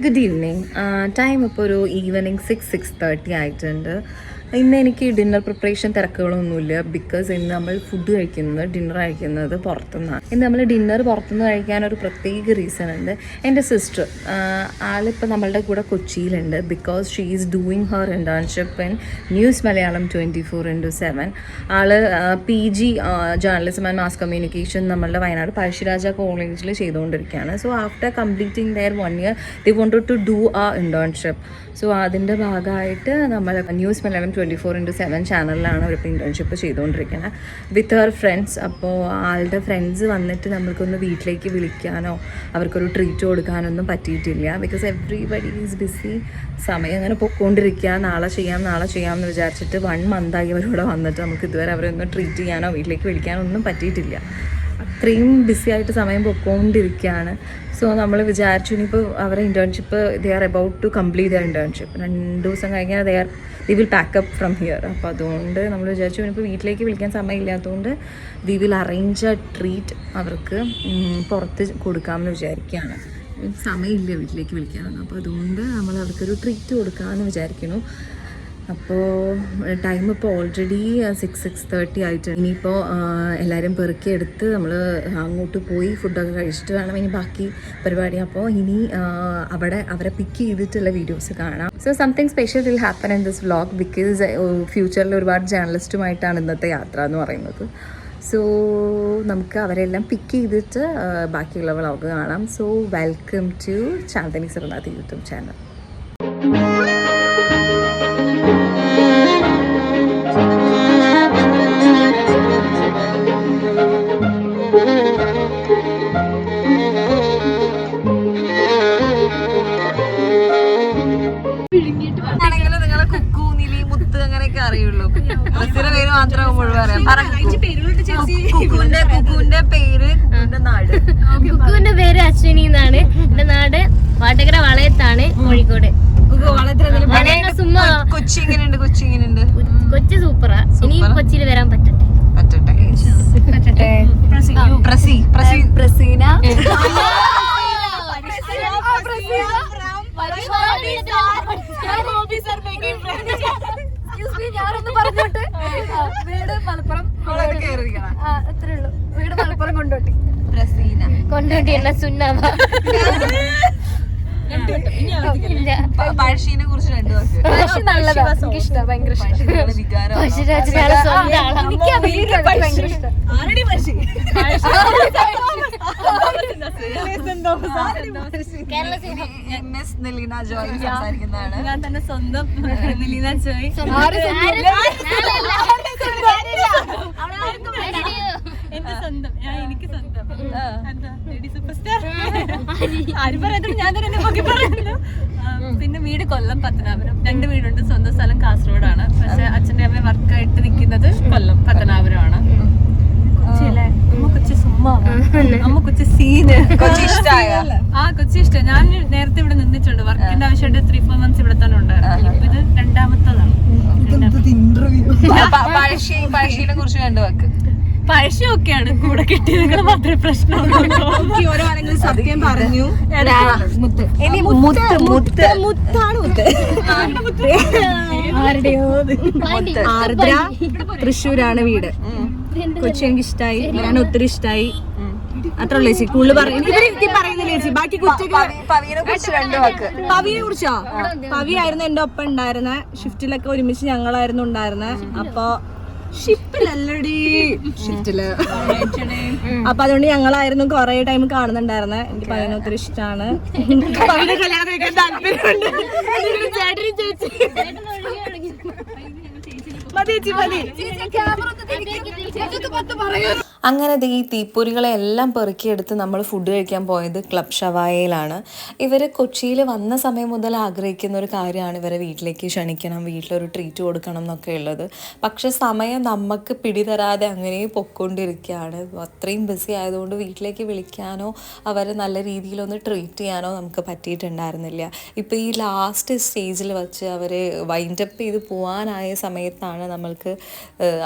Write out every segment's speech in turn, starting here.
Good evening. Time ഇപ്പോൾ ഒരു evening 6:30 ആയിട്ടുണ്ട്. ഇന്ന് എനിക്ക് ഡിന്നർ പ്രിപ്പറേഷൻ തിരക്കുകളൊന്നുമില്ല. ബിക്കോസ് ഇന്ന് നമ്മൾ ഡിന്നർ കഴിക്കുന്നത് പുറത്തുനിന്നാണ്. ഇന്ന് നമ്മൾ ഡിന്നർ പുറത്തുനിന്ന് കഴിക്കാൻ ഒരു പ്രത്യേക റീസൺ ഉണ്ട്. എൻ്റെ സിസ്റ്റർ ആളിപ്പോൾ നമ്മളുടെ കൂടെ കൊച്ചിയിലുണ്ട്. Because she is doing her internship in news Malayalam 24/7. ആള് PG journalism and mass communication നമ്മളുടെ വയനാട് പഴശ്ശിരാജ കോളേജിൽ ചെയ്തുകൊണ്ടിരിക്കുകയാണ്. So after completing their 1 year they wanted to do ആ ഇൻറ്റേൺഷിപ്പ്. സോ അതിൻ്റെ ഭാഗമായിട്ട് നമ്മൾ ന്യൂസ് മലയാളം 24/7 ചാനലിലാണ് അവരിപ്പോൾ ഇൻറ്റേൺഷിപ്പ് ചെയ്തുകൊണ്ടിരിക്കുന്നത് വിത്ത് ഹർ ഫ്രണ്ട്സ്. അപ്പോൾ ആളുടെ ഫ്രണ്ട്സ് വന്നിട്ട് നമ്മൾക്കൊന്ന് വീട്ടിലേക്ക് വിളിക്കാനോ അവർക്കൊരു ട്രീറ്റ് കൊടുക്കാനൊന്നും പറ്റിയിട്ടില്ല. Because everybody is BC. സമയം അങ്ങനെ പൊയ്ക്കൊണ്ടിരിക്കുക. നാളെ ചെയ്യാം എന്ന് വിചാരിച്ചിട്ട് 1 month-ആയി അവരിവിടെ വന്നിട്ട് നമുക്ക് ഇതുവരെ അവരൊന്ന് ട്രീറ്റ് ചെയ്യാനോ വീട്ടിലേക്ക് വിളിക്കാനോ ഒന്നും പറ്റിയിട്ടില്ല. അത്രയും ബിസി ആയിട്ട് സമയം പൊയ്ക്കൊണ്ടിരിക്കുകയാണ്. സോ നമ്മൾ വിചാരിച്ചു ഇനിയിപ്പോൾ അവരെ internship they are about to complete the internship. 2 ദിവസം കഴിഞ്ഞാൽ they will pack up from here. അപ്പോൾ അതുകൊണ്ട് നമ്മൾ വിചാരിച്ചു ഇനിയിപ്പോൾ വീട്ടിലേക്ക് വിളിക്കാൻ സമയമില്ലാത്തതുകൊണ്ട് we will arrange a treat അവർക്ക് പുറത്ത് കൊടുക്കാമെന്ന് വിചാരിക്കുകയാണ്. സമയമില്ല വീട്ടിലേക്ക് വിളിക്കാമെന്ന്. അപ്പോൾ അതുകൊണ്ട് നമ്മൾ അവർക്കൊരു ട്രീറ്റ് കൊടുക്കാമെന്ന് വിചാരിക്കുന്നു. അപ്പോൾ ടൈം ഇപ്പോൾ ഓൾറെഡി 6:30 ആയിട്ട്. ഇനിയിപ്പോൾ എല്ലാവരും പെറുക്കിയെടുത്ത് നമ്മൾ അങ്ങോട്ട് പോയി ഫുഡൊക്കെ കഴിച്ചിട്ട് വേണം ഇനി ബാക്കി പരിപാടി. അപ്പോൾ ഇനി അവരെ പിക്ക് ചെയ്തിട്ടുള്ള വീഡിയോസ് കാണാം. So something special will happen in this vlog. Because ഫ്യൂച്ചറിൽ ഒരുപാട് ജേർണലിസ്റ്റുമായിട്ടാണ് ഇന്നത്തെ യാത്ര എന്ന് പറയുന്നത്. സോ നമുക്ക് അവരെല്ലാം പിക്ക് ചെയ്തിട്ട് ബാക്കിയുള്ള വ്ലോഗ് കാണാം. So welcome to Chandini Sarnath YouTube channel. നിങ്ങളെ കുക്കു നിലി മുത്ത് അങ്ങനെയൊക്കെ അറിയുള്ളൂ. ഡ്രസ്സിന്റെ പേര് മാത്രമേ മുഴുവൻ കുക്കുവിന്റെ പേര് കുക്കുവിന്റെ നാട്. കുക്കുവിന്റെ പേര് അശ്വിനി എന്നാണ്. എന്റെ നാട് വാട്ടക്കര വളയത്താണ്, കോഴിക്കോട്. കൊച്ചി എങ്ങനെയുണ്ട്? കൊച്ചി സൂപ്പറാ. ഇനി കൊച്ചിയിൽ വരാൻ പറ്റട്ടെ. പ്രസീന ഞാനൊന്ന് പറഞ്ഞോട്ട്. വീട് മലപ്പുറം, അത്രേ ഉള്ളൂ. വീട് മലപ്പുറം കൊണ്ടോട്ടി. കൊണ്ടോട്ടി അല്ല, സുന്നാമ. പഴശ്ശീനെ കുറിച്ച് 2 വാക്ക്. പഴശ്ശി നല്ലതാ, എനിക്കിഷ്ടം, ഭയങ്കര ഇഷ്ടം. പഴശ്ശിരാജനാണ് സ്വന്തം ആളാ. എനിക്ക് ഭയങ്കര ഇഷ്ടം. നിലീന ജോയ് സംസാരിക്കുന്നതാണ്. ഞാൻ തന്നെ സ്വന്തം നിലീന ജോയ്. എന്റെ സ്വന്തം, എനിക്ക് സ്വന്തം ലേഡി സൂപ്പർ സ്റ്റാർ. ആരും പറയാത്ത ഞാൻ തന്നെ നോക്കി പറയുന്നു. പിന്നെ വീട് കൊല്ലം, പത്തനാപുരം. 2 വീടുണ്ട്. സ്വന്തം സ്ഥലം കാസർഗോഡാണ്. പക്ഷെ അച്ഛൻ്റെ അമ്മ വർക്കായിട്ട് നിൽക്കുന്നത് കൊല്ലം, പത്തനാപുരമാണ്. കൊച്ചി സുമ്മാ, അമ്മ കൊച്ചി സീന്. കൊച്ചി ഇഷ്ടം. ഞാൻ നേരത്തെ ഇവിടെ നിന്നിട്ടുണ്ട്. വർക്കിന്റെ ആവശ്യമായിട്ട് 3-4 months ഇവിടെ തന്നെ ഉണ്ടായിരുന്നു. ഇപ്പൊ ഇത് 2ാമത്തതാണ്. പഴശ്ശീനെ കുറിച്ച് 2 വാക്ക്. പഴശ്ശിയൊക്കെയാണ് കൂടെ കിട്ടിയത് മാത്രമേ പ്രശ്നമുള്ളൂ. സത്യം പറഞ്ഞു. ആർദ്ര തൃശ്ശൂരാണ് വീട്. കൊച്ചി എനിക്ക് ഇഷ്ടായി, ഞാൻ ഒത്തിരി ഇഷ്ടായി. അത്ര ഉള്ളു ചേച്ചി. കൂടുതൽ പറയുന്നില്ല ചേച്ചി. ബാക്കി പവിയെ കുറിച്ചോ? പവി ആയിരുന്നു എന്റെ ഒപ്പം ഉണ്ടായിരുന്ന. ഷിഫ്റ്റിലൊക്കെ ഒരുമിച്ച് ഞങ്ങളായിരുന്നു ഉണ്ടായിരുന്നത്. അപ്പൊ ഷിപ്പിലല്ലടി, ഷിഫ്റ്റില്. അപ്പൊ അതുകൊണ്ട് ഞങ്ങളായിരുന്നു കൊറേ ടൈം കാണുന്നുണ്ടായിരുന്നെ. എനിക്ക് പവിനെ ഒത്തിരി ഇഷ്ടമാണ്. പവിനെ കല്യാണം കഴിക്കാൻ താല്പര്യമുണ്ട്. അങ്ങനെ ഈ തീപ്പൊരികളെ എല്ലാം പെറുക്കിയെടുത്ത് നമ്മൾ ഫുഡ് കഴിക്കാൻ പോയത് ക്ലബ് ഷവായയിലാണ്. ഇവർ കൊച്ചിയിൽ വന്ന സമയം മുതൽ ആഗ്രഹിക്കുന്ന ഒരു കാര്യമാണ് ഇവരെ വീട്ടിലേക്ക് ക്ഷണിക്കണം, വീട്ടിലൊരു ട്രീറ്റ് കൊടുക്കണം എന്നൊക്കെ ഉള്ളത്. പക്ഷെ സമയം നമുക്ക് പിടിതരാതെ അങ്ങനെ പൊയ്ക്കൊണ്ടിരിക്കുകയാണ്. അത്രയും ബിസി ആയതുകൊണ്ട് വീട്ടിലേക്ക് വിളിക്കാനോ അവരെ നല്ല രീതിയിലൊന്ന് ട്രീറ്റ് ചെയ്യാനോ നമുക്ക് പറ്റിയിട്ടുണ്ടായിരുന്നില്ല. ഇപ്പോൾ ഈ ലാസ്റ്റ് സ്റ്റേജിൽ വെച്ച് അവരെ വൈൻഡപ്പ് ചെയ്ത് പോകാനായ സമയത്താണ് നമ്മൾക്ക്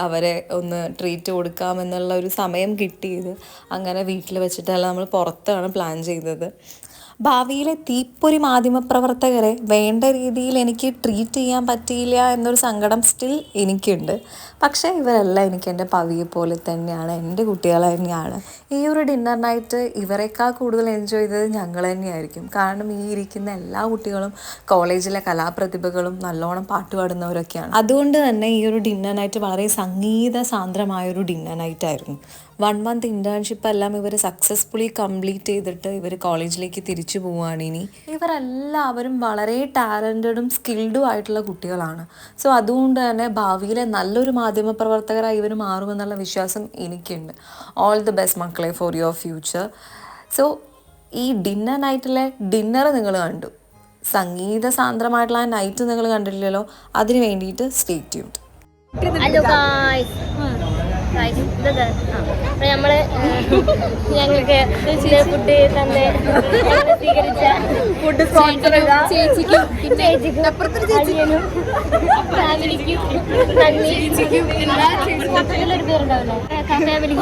അവരെ ഒന്ന് ട്രീറ്റ് കൊടുക്കാമെന്നുള്ള ഒരു സമയം കിട്ടിയത്. അങ്ങനെ വീട്ടിൽ വെച്ചിട്ടല്ല, നമ്മൾ പുറത്താണ് പ്ലാൻ ചെയ്തത്. ഭാവിയിലെ തീപ്പൊരി മാധ്യമപ്രവർത്തകരെ വേണ്ട രീതിയിൽ എനിക്ക് ട്രീറ്റ് ചെയ്യാൻ പറ്റിയില്ല എന്നൊരു സങ്കടം സ്റ്റിൽ എനിക്കുണ്ട്. പക്ഷേ ഇവരെല്ലാം എനിക്ക് എൻ്റെ പവിയെ പോലെ തന്നെയാണ്, എൻ്റെ കുട്ടികൾ തന്നെയാണ്. ഈ ഒരു ഡിന്നർ നൈറ്റ് ഇവരെക്കാൾ കൂടുതൽ എൻജോയ് ചെയ്തത് ഞങ്ങൾ തന്നെയായിരിക്കും. കാരണം ഈ ഇരിക്കുന്ന എല്ലാ കുട്ടികളും കോളേജിലെ കലാപ്രതിഭകളും നല്ലോണം പാട്ട് പാടുന്നവരൊക്കെയാണ്. അതുകൊണ്ട് തന്നെ ഈ ഒരു ഡിന്നർ നൈറ്റ് വളരെ സംഗീത സാന്ദ്രമായൊരു ഡിന്നർ നൈറ്റ് ആയിരുന്നു. 1 month ഇൻറ്റേൺഷിപ്പ് എല്ലാം ഇവർ സക്സസ്ഫുള്ളി കംപ്ലീറ്റ് ചെയ്തിട്ട് ഇവർ കോളേജിലേക്ക് തിരിച്ചു പോവുകയാണ് ഇനി. ഇവരെല്ലാവരും വളരെ ടാലൻറ്റഡും സ്കിൽഡും ആയിട്ടുള്ള കുട്ടികളാണ്. സോ അതുകൊണ്ട് തന്നെ ഭാവിയിലെ നല്ലൊരു മാധ്യമപ്രവർത്തകരായി ഇവർ മാറുമെന്നുള്ള വിശ്വാസം എനിക്കുണ്ട്. ഓൾ ദി ബെസ്റ്റ് മക്കളെ ഫോർ യുവർ ഫ്യൂച്ചർ. സോ ഈ ഡിന്നർ നൈറ്റിലെ ഡിന്നർ നിങ്ങൾ കണ്ടു, സംഗീത സാന്ദ്രമായിട്ടുള്ള ആ നൈറ്റ് നിങ്ങൾ കണ്ടില്ലല്ലോ, അതിന് വേണ്ടിയിട്ട് സ്റ്റേ ട്യൂൺഡ്. ഹലോ ഗായ്സ്, നമ്മള് ഞങ്ങൾക്ക് ഫുഡ് തന്നെ സ്വീകരിച്ച ഫുഡ് ചേച്ചിക്കും അനിയനും ഫാമിലിക്കും ഒരു പേരുണ്ടാവില്ല, ഫാമിലി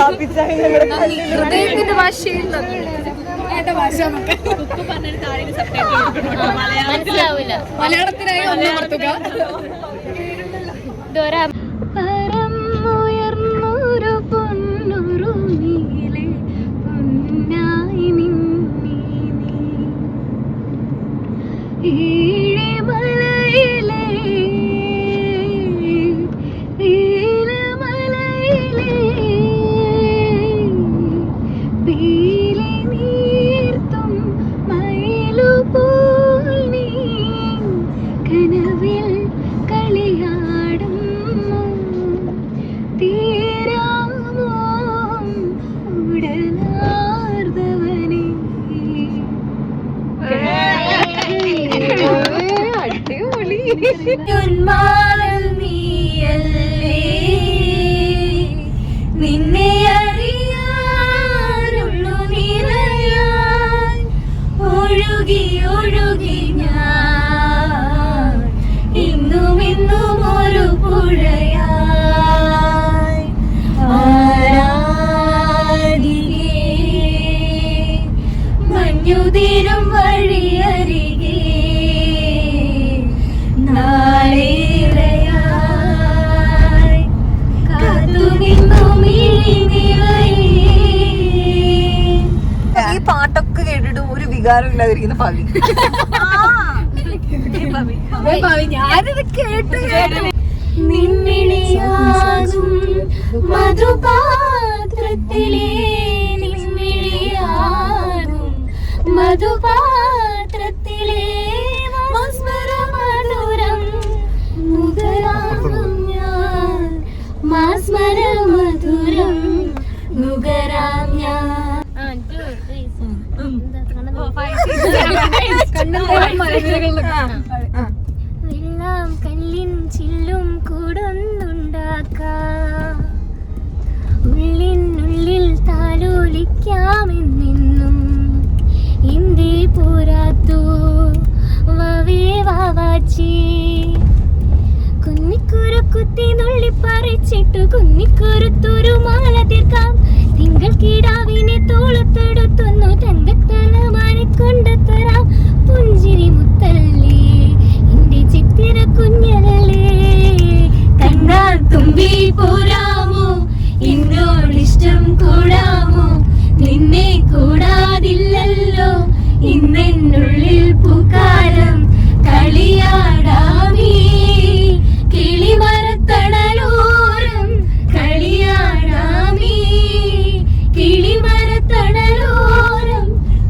മനസ്സിലാവില്ല. മലയാളത്തിനായി ഉയർന്നൊരു പൊന്നുറു നീലെ പൊന്നായി മലയിലെ മലയിലെ പീലി നീർത്തും മയിലുപോൽ നീ കനവിൽ കളിയാടും തീരാമോ ഉടലാർന്നവനേ. അടിപൊളി. ഉന്മാദം നീയല്ലേ, നിന്നെ അറിയാനുള്ളു നിറയാൻ ഒഴുകി ഒഴുകി ഞാൻ ഇന്നും ഇന്നും ഒരു പുഴയായി ആരാധികേ മഞ്ഞുതിരും വഴിയരികെ നാളേറെയായി കാത്തുനിന്നു മിഴി നിറയെ. ഈ പാട്ടൊക്കെ കേട്ടിട്ട് ഒരു വികാരം ഇല്ലാതിരിക്കുന്ന പവി. ഞാനിത് കേട്ട് നിൻമിഴിയാകും മധുപാത്രത്തിലെ നിൻമിഴിയാകും മധുപാത്രത്തിലെ മസ്മര മധുരം നുകരാം ഞാൻ, മസ്മര മധുരം നുകരാം ഞാൻ. വെള്ളം കല്ലിൻ ചില്ലും കൂടൊന്നുണ്ടാക്കാം, ഉള്ളിനുള്ളിൽ താലോലിക്കാമെന്നെന്നും ഇന്ത്യ പോരാത്തോ വവേ വാവാച്ചി. കുന്നിക്കുരു കുത്തി നുള്ളി പറിച്ചിട്ടു കുന്നിക്കുരുത്തൊരു മാല തീർക്കാം, തിങ്കൾ കിടാവിനെ തോളത്തെടുത്തൊന്നു തങ്കത്തലമാനെ കൊണ്ടുതരാം. പുഞ്ചിരി മുത്തല്ലേ എന്റെ ചിത്തിര കുഞ്ഞലല്ലേ, കണ്ണാൻ തുമ്പി പോരാമോ എന്നോടിഷ്ടം കൂടാമോ, നിന്നെ കൂടാതില്ലല്ലോ ഇന്നെന്നുള്ളിൽ പൂക്കാലം കളിയാടാമീ കിളിമരത്തണലോരം കളിയാടാമീ കിളിമരത്തണലോരം.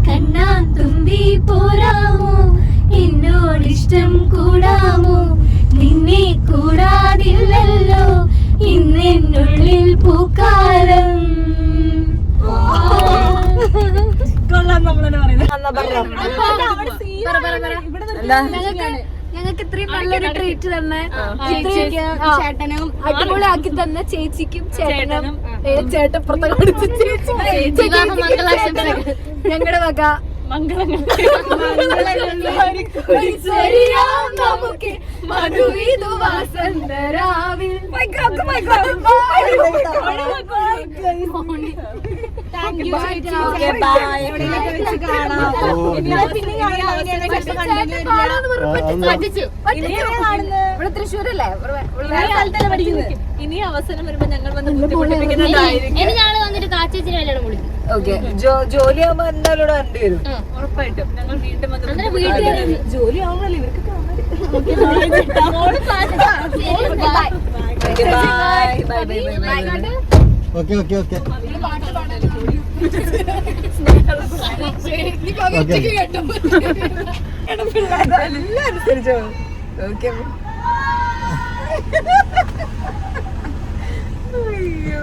കണ്ണാൻ തുമ്പി പോരാമോ എന്നോടിഷ്ടം കൂടാമോ, നിന്നെ കൂടാതില്ലല്ലോ ഇന്നെന്നുള്ളിൽ പൂക്കാലം. ഞങ്ങൾക്ക് ഇത്രയും നല്ലൊരു ട്രീറ്റ് തന്നെ ചേട്ടനും അടിപൊളിയാക്കി തന്നെ ചേച്ചിക്കും ചേട്ടനും ചേട്ടപ്പുറത്തെ ഞങ്ങളുടെ വക മധുവിധു തൃശ്ശൂരല്ലേ ഇനി അവസരം വരുമ്പോ ഞങ്ങൾ വന്ന് ബുദ്ധിമുട്ടിപ്പിക്കുന്നതായിരിക്കും. ഇനി ഞങ്ങള് വന്നിട്ട് കാച്ചേച്ചിനെ കല്യാണം വിളിക്കും. ഓക്കെ, ജോലിയാകുമ്പോ എന്തായാലും ഇവിടെ കണ്ടുവരും. ഉറപ്പായിട്ടും ഞങ്ങൾ വീണ്ടും വന്ന് ജോലി ആവുമ്പോഴല്ലേ ഇവർക്ക് ഓക്കെ ഓക്കെ ഓക്കെ എല്ലാം അനുസരിച്ചോ. ഓക്കെ, അയ്യോ